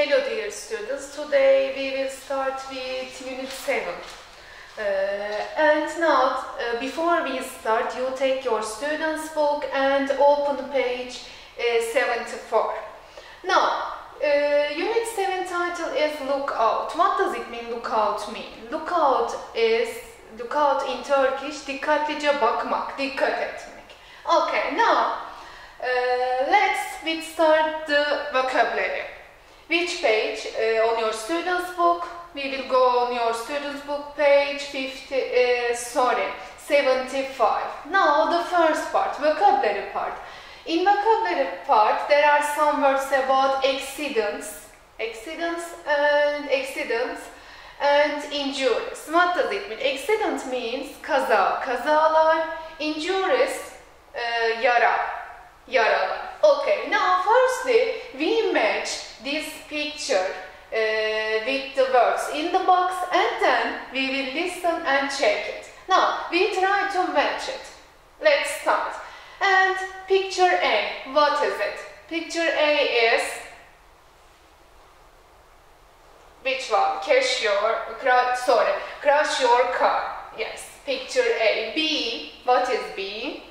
Hello dear students, today we will start with Unit 7. And now, before we start, you take your student's book and open page 74. Now, Unit 7 title is Lookout. What does it mean, lookout mean? Lookout in Turkish, dikkatlice bakmak, dikkat etmek. Okay, now, let's start the vocabulary. Which page on your student's book? We will go on your student's book page 75. Now the first part, vocabulary part. In vocabulary part, there are some words about accidents and injuries. What does it mean? Accident means kaza, kazalar. Injuries, yaralar. Okay, now firstly, we match this picture with the words in the box, and then we will listen and check it. Now, we try to match it. Let's start. And picture A, what is it? Picture A is, which one? Crash your car. Yes, picture A. B, what is B?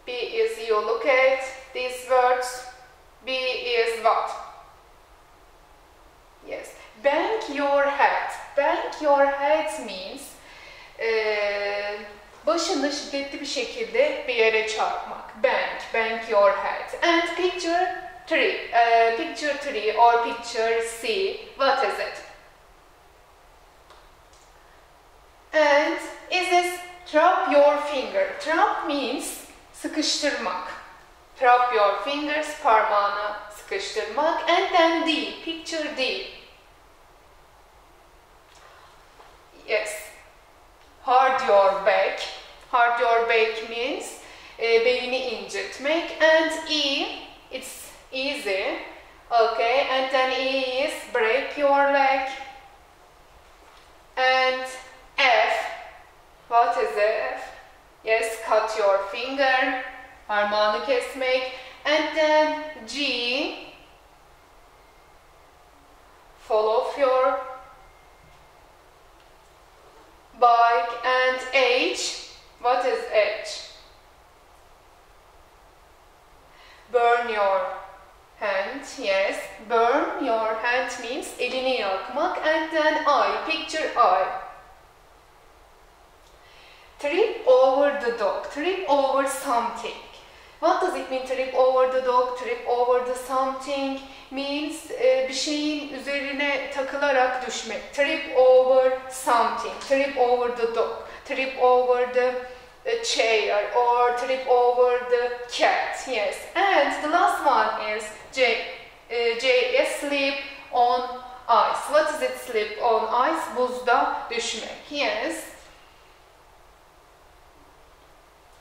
B is, you look at these words. B is what? Yes, bang your head. Bang your head means başını şiddetli bir şekilde bir yere çarpmak. Bang your head. And picture 3 or picture C, what is it? And is this trap your finger? Trap means sıkıştırmak. Trap your fingers, parmağını sıkıştırmak. And then D, picture D. Yes, hard your back. Hard your back means belini incitmek. And E, it's easy. Okay, and then E is break your leg. And F, what is F? Yes, cut your finger, parmağını kesmek. And then G, fall off your bike. And H, what is H? Burn your hand. Yes, burn your hand means elini yakmak. And then I, picture I. Trip over the dog, trip over something. What does it mean, trip over the dog, trip over the something? Means bir şeyin üzerine takılarak düşmek. Trip over something, trip over the dog, trip over the chair, or trip over the cat. Yes, and the last one is J is slip on ice. What is it, slip on ice? Buzda düşmek. Yes.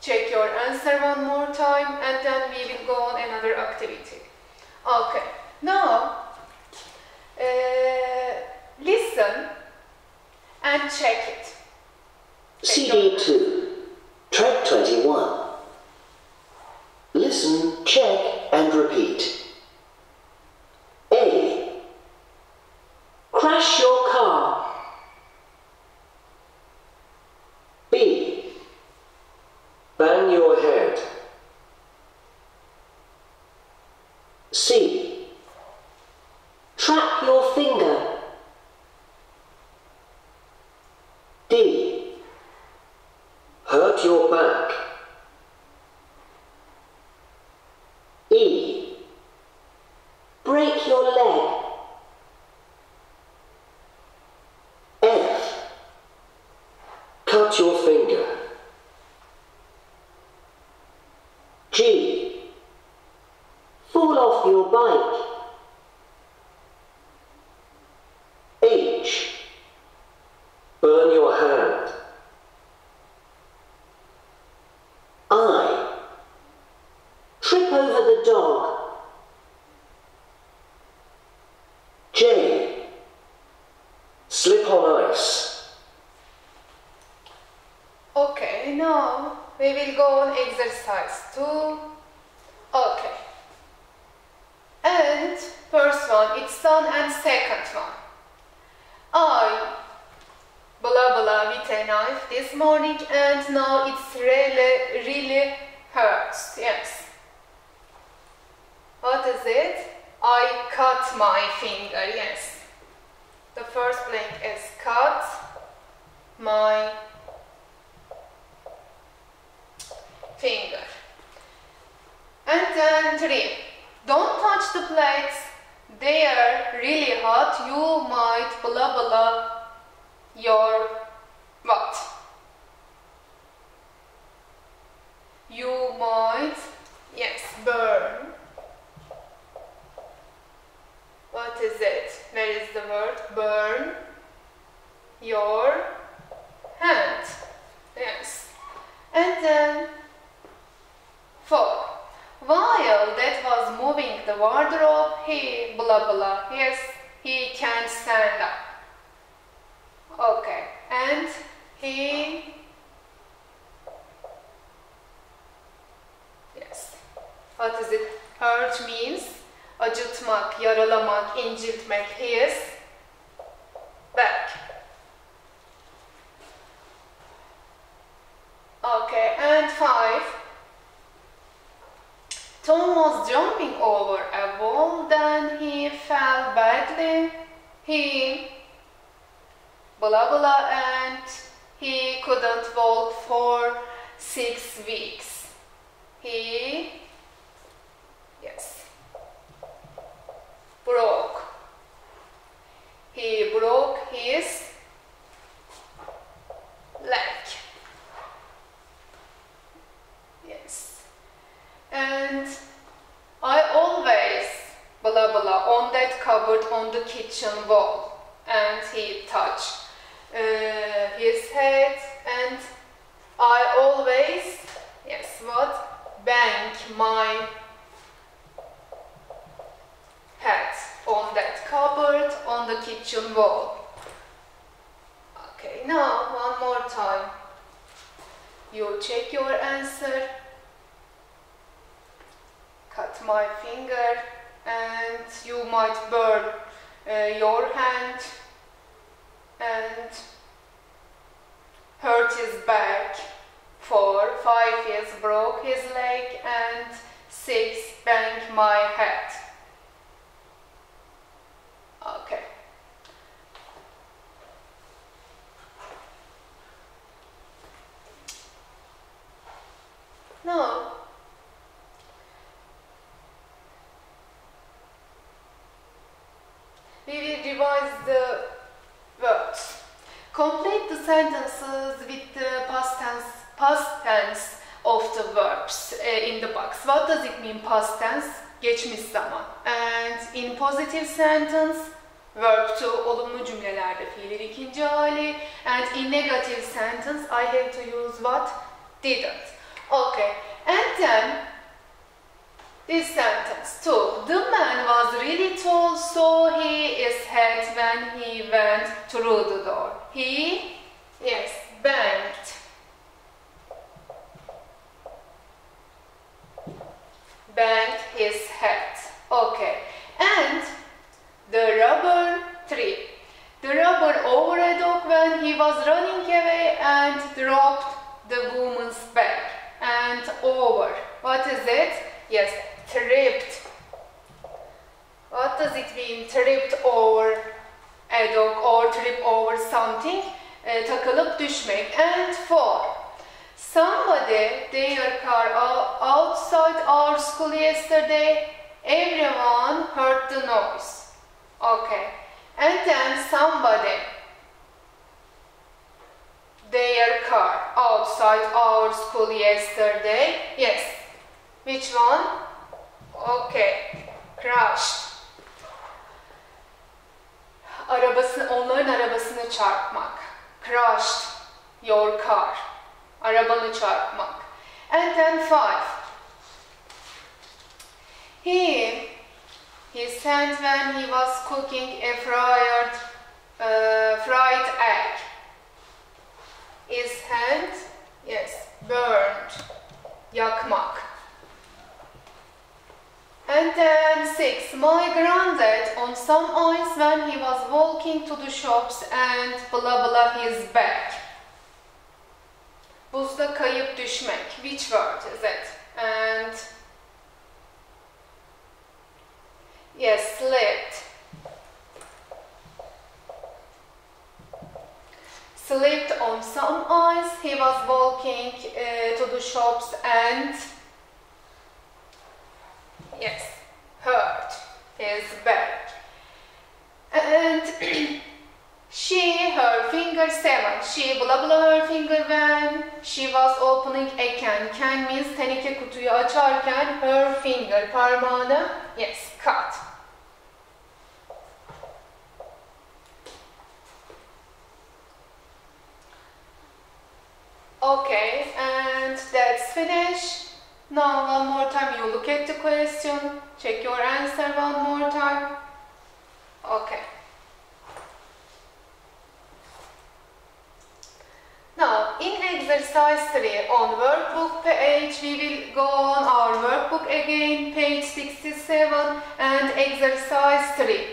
Check your answer one more time, and then we will go on another activity. Okay, now listen and check it. CD2, track 21. Listen, check and repeat. A. Crash your car. B. Bang your head. C. Trap your finger. D. Hurt your back. E. Break your leg. F. Cut your finger. G. Fall off your bike. H. Burn your hand. I. Trip over the dog. J. Slip on ice. Okay, now we will go on exercise 2. Okay. one, it's done, and second one. I blah blah with a knife this morning and now it's really hurts. Yes. What is it? I cut my finger. Yes. The first blank is cut my finger. And then 3. Don't touch the plates. They are really hot. You might blah blah your what? You might, yes, burn. What is it? Where is the word? Burn your hand. Yes. And then 4. While that was moving the wardrobe, he blah blah. Yes, he can't stand up. Okay, and he, yes, what is it? Hurt means acıtmak, yaralamak, incitmek. He is back. Okay, and 5. Tom was jumping over a wall, then he fell badly. He blah blah, and he couldn't walk for 6 weeks. He, yes, broke. He broke his leg. Yes. And I always blah blah on that cupboard on the kitchen wall. And he touched his head, and I always, yes, what? Bang my head on that cupboard on the kitchen wall. Okay, now one more time. You check your answer. Cut my finger, and you might burn your hand, and hurt his back. 4, 5 years broke his leg, and 6 banged my head. Okay. Now, we will revise the verbs. Complete the sentences with the past tense of the verbs in the box. What does it mean, past tense? Geçmiş zaman. And in positive sentence, verb to, olumlu cümlelerde fiilin ikinci hali. And in negative sentence, I have to use what? Didn't. Okay. And then, this sentence too. The man was really tall, so his head when he went through the door. He, yes, banged. Banged his head. Okay. And the robber 3. The robber over a dog when he was running away and dropped the woman's bag. And over. What is it? Yes, tripped. What does it mean? Tripped over a dog or trip over something? Takılıp düşmek. And 4. Somebody, their car outside our school yesterday. Everyone heard the noise. Okay. And then somebody, their car outside our school yesterday. Yes. Which one? Okay. Crashed. Onların arabasını çarpmak. Crashed your car. Arabanı çarpmak. And then 5. His hand when he was cooking a fried egg. His hand, yes, burned. Yakmak. And then 6. My granddad on on some ice when he was walking to the shops and blah blah his bag. Buzda kayıp düşmek. Which word is it? And yes, slipped. Slipped on some ice. He was walking to the shops and yes, hurt his back. And she, her finger 7. She blah blah her finger when she was opening a can. Can means teneke kutuyu açarken her finger, parmağını, yes, cut. Okay, and that's finished. Now one more time you look at the question, check your answer one more time. Okay. Now in exercise 3 on workbook page, we will go on our workbook again, page 67 and exercise 3.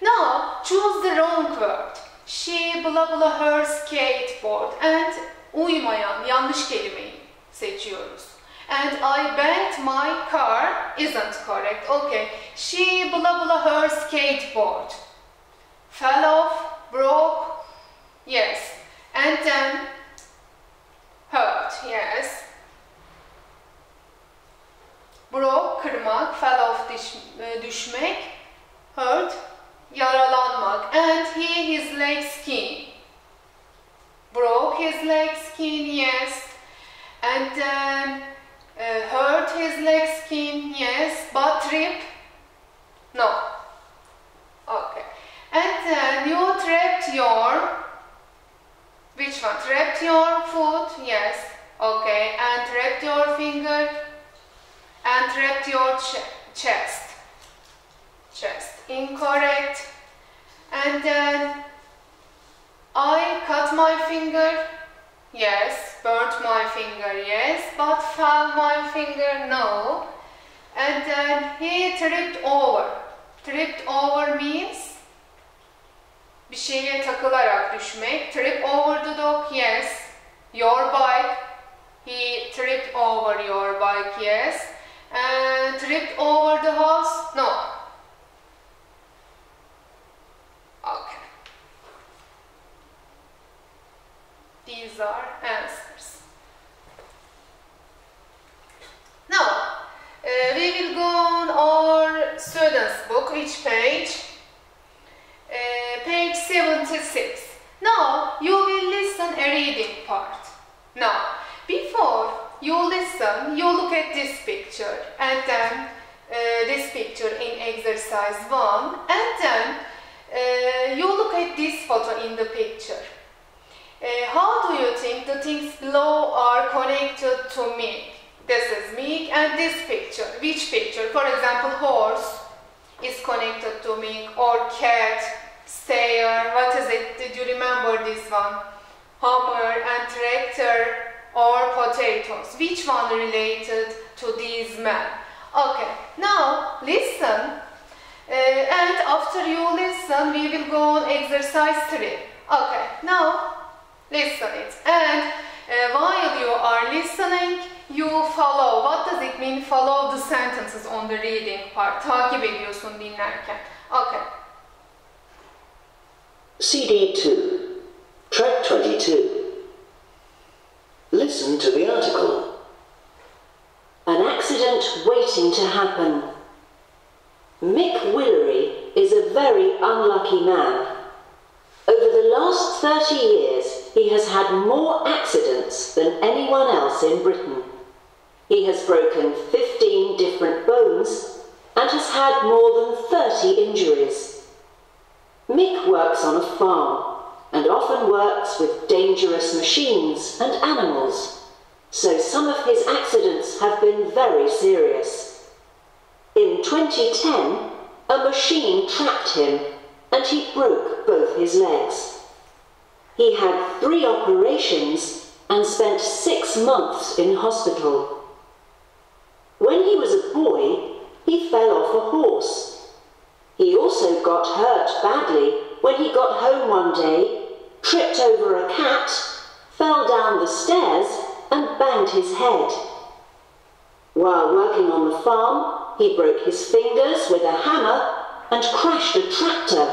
Now choose the wrong word. She blah blah her skateboard and uymayan, yanlış kelimeyi seçiyoruz. And I bent my car isn't correct. Okay. She blah blah her skateboard. Fell off, broke, yes. And then hurt, yes. Broke, kırmak, fell off, düşmek. Hurt, yaralanmak. And his leg skin. Broke his leg skin, yes. And then hurt his leg skin, yes. But trip, no. Okay. And then you trapped your, which one? Trapped your foot, yes. Okay. And trapped your finger. And trapped your chest. Chest, incorrect. And then I cut my finger, yes. Burnt my finger, yes. But fell my finger, no. And then he tripped over. Tripped over means bir şeye takılarak düşmek. Trip over the dog, yes. Your bike. He tripped over your bike, yes. And tripped over the house, no. Okay. These are answers. Now, we will go on our student's book, which page? Page 76. Now, you will listen a reading part. Now, before you listen, you look at this picture and then this picture in exercise 1 and then you look at this photo in the picture. How do you think the things below are connected to me? This is me and this picture. Which picture? For example, horse is connected to me, or cat, stair, what is it? Did you remember this one? Hammer and tractor or potatoes. Which one related to these men? Okay, now listen and after you listen we will go on exercise 3. Okay, now listen it and while you are listening you follow. What does it mean? Follow the sentences on the reading part. Takip ediyorsun dinlerken. Okay. CD 2, track 22. Listen to the article. An accident waiting to happen. Mick Willery is a very unlucky man. Over the last 30 years, he has had more accidents than anyone else in Britain. He has broken 15 different bones and has had more than 30 injuries. Mick works on a farm and often works with dangerous machines and animals, so some of his accidents have been very serious. In 2010, a machine trapped him and he broke both his legs. He had 3 operations and spent 6 months in hospital. When he was a boy, he fell off a horse. He also got hurt badly when he got home one day, tripped over a cat, fell down the stairs and banged his head. While working on the farm, he broke his fingers with a hammer and crashed a tractor.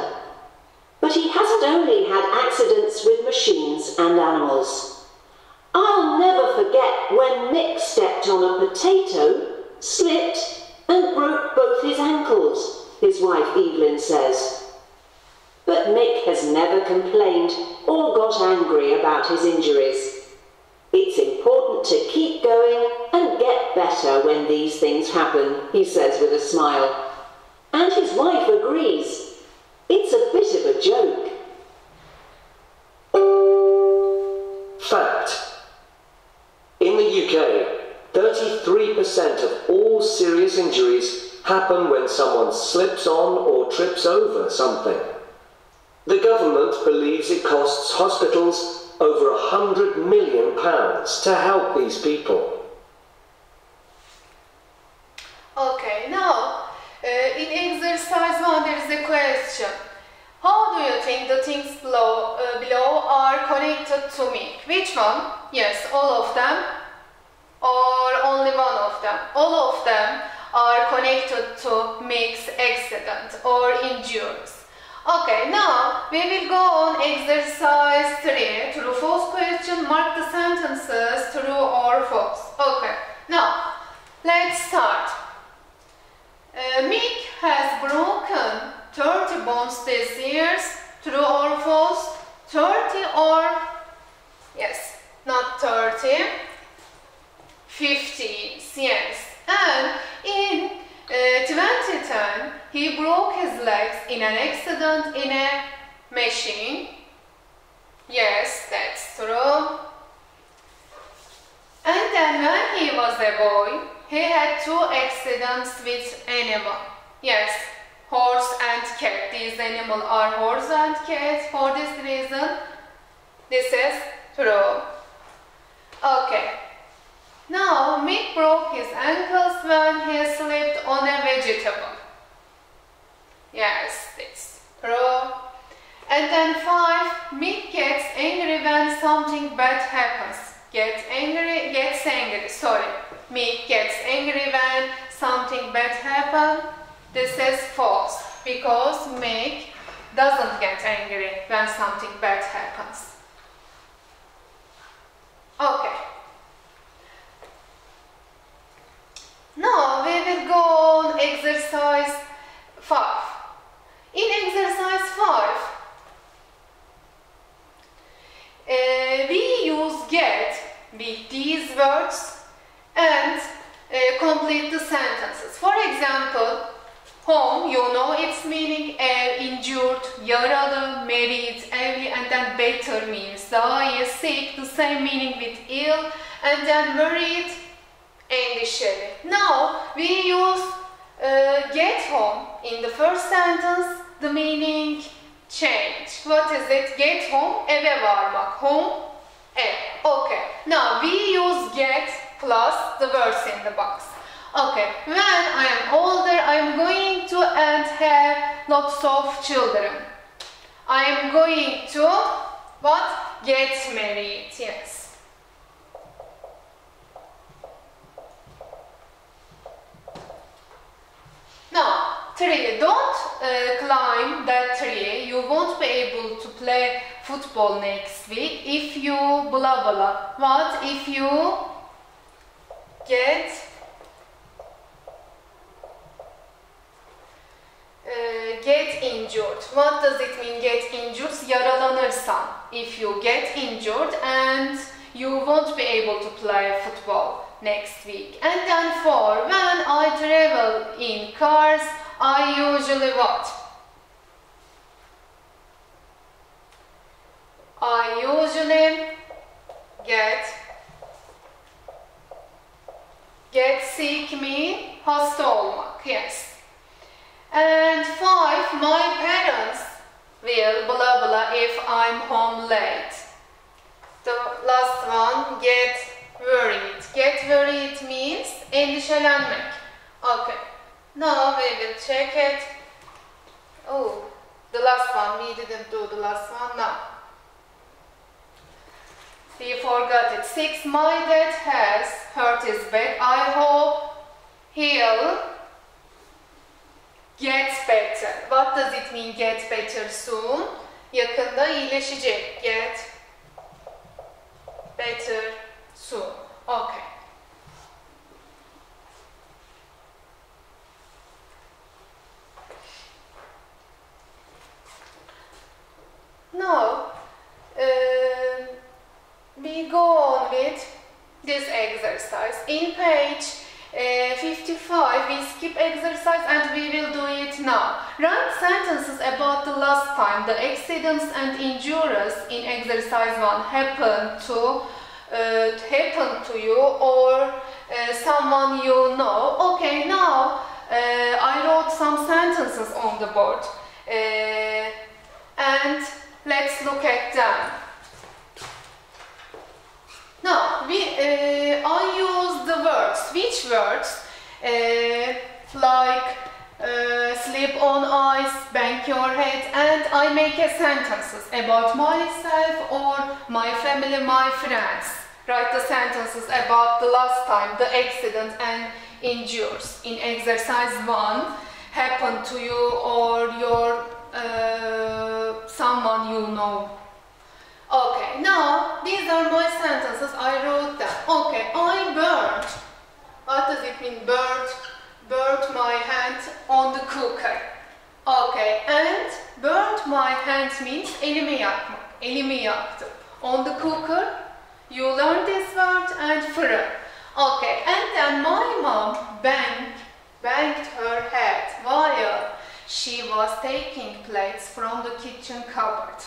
But he hasn't only had accidents with machines and animals. I'll never forget when Mick stepped on a potato, slipped and broke both his ankles, his wife Evelyn says. But Mick has never complained or got angry about his injuries. It's important to keep going and get better when these things happen, he says with a smile. And his wife agrees. It's a bit of a joke. Fact. In the UK, 33% of all serious injuries happen when someone slips on or trips over something. The government believes it costs hospitals over £100 million to help these people. Okay, now in exercise 1 there is a question. How do you think the things below are connected to me? Which one? Yes, all of them or only one of them? All of them are connected to Mick's accident or injuries. Okay, now we will go on exercise 3. True false question. Mark the sentences true or false. Okay, now let's start. Mick has broken 30 bones this year. True or false? 30 or, yes, not 30, 50, yes. And in 2010, he broke his legs in an accident in a machine. Yes, that's true. And then when he was a boy, he had 2 accidents with animals. Yes, horse and cat. These animals are horse and cat. For this reason, this is true. Okay. Now, Mick broke his ankles when he slipped on a vegetable. Yes, that's true. And then 5, Mick gets angry when something bad happens. Gets angry, sorry. Mick gets angry when something bad happens. This is false, because Mick doesn't get angry when something bad happens. Okay. Now we will go on exercise 5. In exercise 5, we use get with these words and complete the sentences. For example, home, you know its meaning, injured, yaralı, married, evli, and then better means daha iyi, sick, the same meaning with ill, and then worried, endişeli. Now we use get home in the first sentence, the meaning change. What is it? Get home, eve varmak. Home, ev. Okay. Now we use get plus the verse in the box. Okay. When I am older, I am going to and have lots of children. I am going to what? Get married. Yes. Now, 3. Don't climb that tree. You won't be able to play football next week if you blah blah. What if you get injured? What does it mean get injured? Yaralanırsan. If you get injured and you won't be able to play football next week. And then 4. When I travel in cars, I usually what? I usually get sick mean hasta olmak. Yes. And 5. My parents will blah blah if I'm home late. The last one, get worried. Get worried means endişelenmek. Okay. Now we will check it. Oh, the last one. We didn't do the last one now. We forgot it. 6. My dad has hurt his back. I hope he'll get better. What does it mean get better soon? Yakında iyileşecek. Get better soon. Okay. Now, we go on with this exercise. In page 55, we skip exercise and we will do it now. Write sentences about the last time the accidents and injuries in exercise 1 happened to you or someone you know. Okay, now I wrote some sentences on the board and let's look at them. Now, I use the words. Which words? Like sleep on ice, bang your head, and I make a sentences about myself or my family, my friends. Write the sentences about the last time the accident and injuries in exercise 1 happened to you or your someone you know. Okay, now these are my sentences. I wrote them. Okay, I burned. What does it mean? Burnt my hand on the cooker. Okay, and burnt my hand means elimi yakmak. Elimi yaktım. On the cooker, you learn this word and fırın. Okay, and then my mom banged her head while she was taking plates from the kitchen cupboard.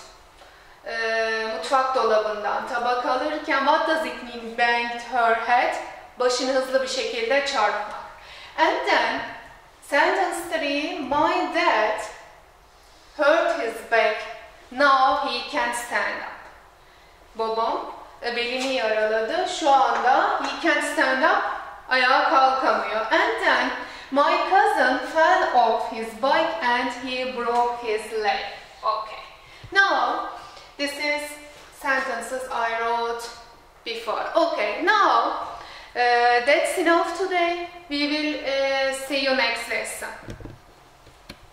Mutfak dolabından tabak alırken what does it mean banged her head? Başını hızlı bir şekilde çarpmak. And then sentence 3, my dad hurt his back. Now he can't stand up. Babam belini yaraladı. Şu anda he can't stand up. Ayağa kalkamıyor. And then my cousin fell off his bike and he broke his leg. Okay. Now this is sentences I wrote before. Okay, now that's enough today. We will see you next lesson.